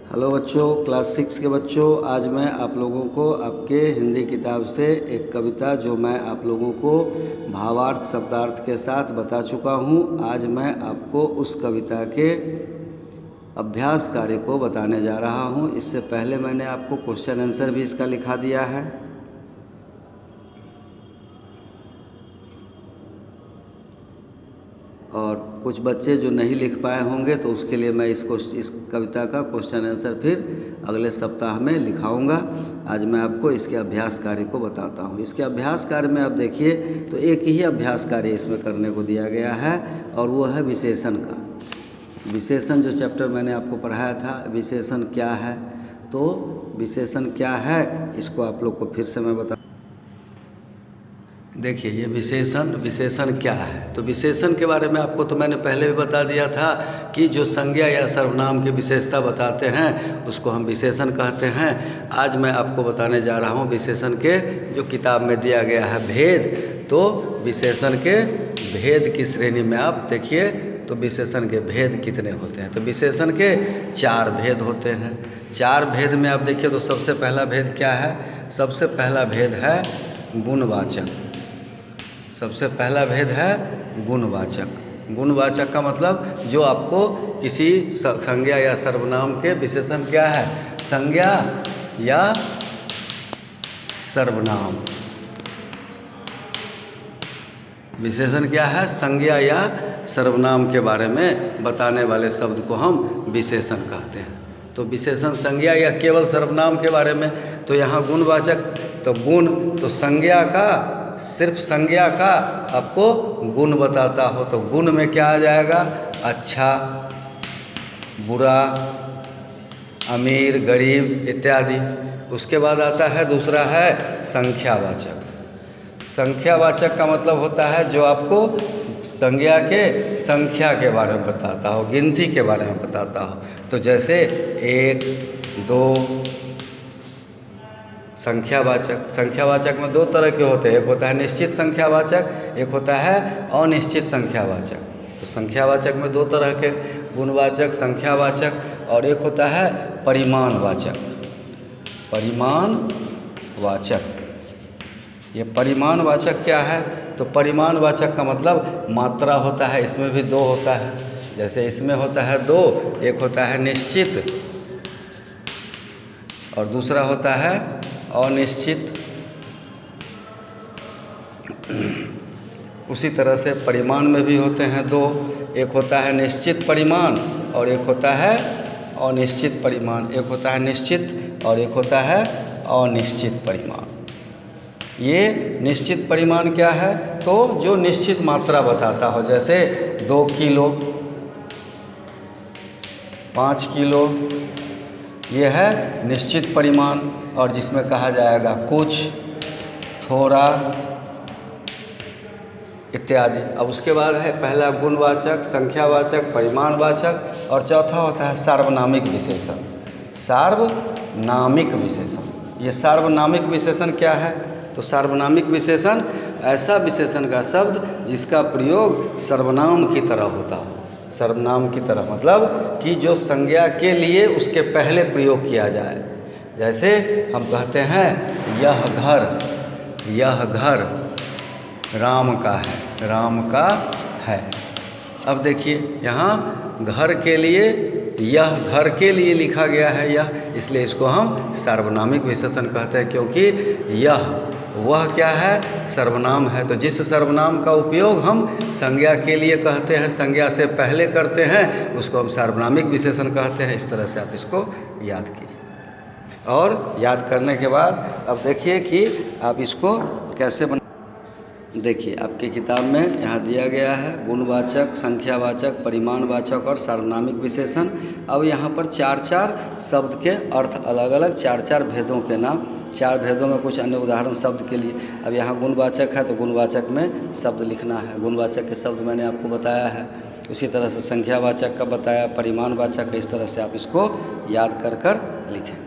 Hello बच्चों, class 6 के बच्चों, आज मैं आप लोगों को आपके हिंदी किताब से एक कविता जो मैं आप लोगों को भावार्थ शब्दार्थ के साथ बता चुका हूँ, आज मैं आपको उस कविता के अभ्यास कार्य को बताने जा रहा हूँ। इससे पहले मैंने आपको क्वेश्चन आंसर भी इसका लिखा दिया है। और कुछ बच्चे जो नहीं लिख पाए होंगे तो उसके लिए मैं इस कविता का क्वेश्चन आंसर फिर अगले सप्ताह में लिखाऊंगा। आज मैं आपको इसके अभ्यास कार्य को बताता हूँ। इसके अभ्यास कार्य में आप देखिए तो एक ही अभ्यास कार्य इसमें करने को दिया गया है और वो है विशेषण का। विशेषण जो चैप्टर मैंने आपको पढ़ाया था, विशेषण क्या है, तो विशेषण क्या है इसको आप लोग को फिर से मैं बता। देखिए ये विशेषण क्या है, तो विशेषण के बारे में आपको तो मैंने पहले भी बता दिया था कि जो संज्ञा या सर्वनाम की विशेषता बताते हैं उसको हम विशेषण कहते हैं। आज मैं आपको बताने जा रहा हूँ विशेषण के जो किताब में दिया गया है भेद। तो विशेषण के भेद की श्रेणी में आप देखिए तो विशेषण के भेद कितने होते हैं। तो विशेषण के 4 भेद होते हैं। 4 भेद में आप देखिए तो सबसे पहला भेद क्या है? सबसे पहला भेद है गुणवाचक। सबसे पहला भेद है गुणवाचक। गुणवाचक का मतलब जो आपको किसी संज्ञा या सर्वनाम के विशेषण क्या है? संज्ञा या सर्वनाम। विशेषण क्या है? संज्ञा या सर्वनाम के बारे में बताने वाले शब्द को हम विशेषण कहते हैं। तो विशेषण संज्ञा या केवल सर्वनाम के बारे में, तो यहाँ गुणवाचक, तो गुण तो संज्ञा का, सिर्फ संज्ञा का आपको गुण बताता हो तो गुण में क्या आ जाएगा? अच्छा, बुरा, अमीर, गरीब इत्यादि। उसके बाद आता है दूसरा है संख्यावाचक। संख्यावाचक का मतलब होता है जो आपको संज्ञा के संख्या के बारे में बताता हो, गिनती के बारे में बताता हो। तो जैसे 1, 2। संख्यावाचक, संख्यावाचक में 2 तरह के होते हैं। एक होता है निश्चित संख्यावाचक, एक होता है अनिश्चित संख्यावाचक। तो संख्यावाचक में 2 तरह के, गुणवाचक, संख्यावाचक, और एक होता है परिमाणवाचक। परिमाणवाचक, ये परिमाणवाचक क्या है? तो परिमाणवाचक का मतलब मात्रा होता है, इसमें भी 2 होता है। जैसे इसमें होता है 2, एक होता है निश्चित और दूसरा होता है अनिश्चित। उसी तरह से परिमाण में भी होते हैं 2, एक होता है निश्चित परिमाण और एक होता है अनिश्चित परिमाण। एक होता है निश्चित और एक होता है अनिश्चित परिमाण। ये निश्चित परिमाण क्या है? तो जो निश्चित मात्रा बताता हो, जैसे 2 किलो, 5 किलो, ये है निश्चित परिमाण, और जिसमें कहा जाएगा कुछ, थोड़ा इत्यादि। अब उसके बाद है पहला गुणवाचक, संख्यावाचक, परिमाणवाचक, और चौथा होता है सार्वनामिक विशेषण। सार्वनामिक विशेषण, ये सार्वनामिक विशेषण क्या है? तो सार्वनामिक विशेषण ऐसा विशेषण का शब्द जिसका प्रयोग सर्वनाम की तरह होता हो। सर्वनाम की तरह मतलब कि जो संज्ञा के लिए उसके पहले प्रयोग किया जाए। जैसे हम कहते हैं यह घर राम का है, राम का है। अब देखिए यहाँ घर के लिए, यह घर के लिए लिखा गया है यह, इसलिए इसको हम सार्वनामिक विशेषण कहते हैं, क्योंकि यह वह क्या है? सर्वनाम है। तो जिस सर्वनाम का उपयोग हम संज्ञा के लिए कहते हैं, संज्ञा से पहले करते हैं, उसको हम सार्वनामिक विशेषण कहते हैं। इस तरह से आप इसको याद कीजिए। और याद करने के बाद अब देखिए कि आप इसको कैसे बना। देखिए आपके किताब में यहाँ दिया गया है गुणवाचक, संख्यावाचक, परिमाणवाचक और सार्वनामिक विशेषण। अब यहाँ पर 4-4 शब्द के अर्थ अलग अलग, 4-4 भेदों के नाम, 4 भेदों में कुछ अन्य उदाहरण शब्द के लिए। अब यहाँ गुणवाचक है तो गुणवाचक में शब्द लिखना है, गुणवाचक के शब्द मैंने आपको बताया है। उसी तरह से संख्यावाचक का बताया, परिमाणवाचक, इस तरह से आप इसको याद कर लिखें।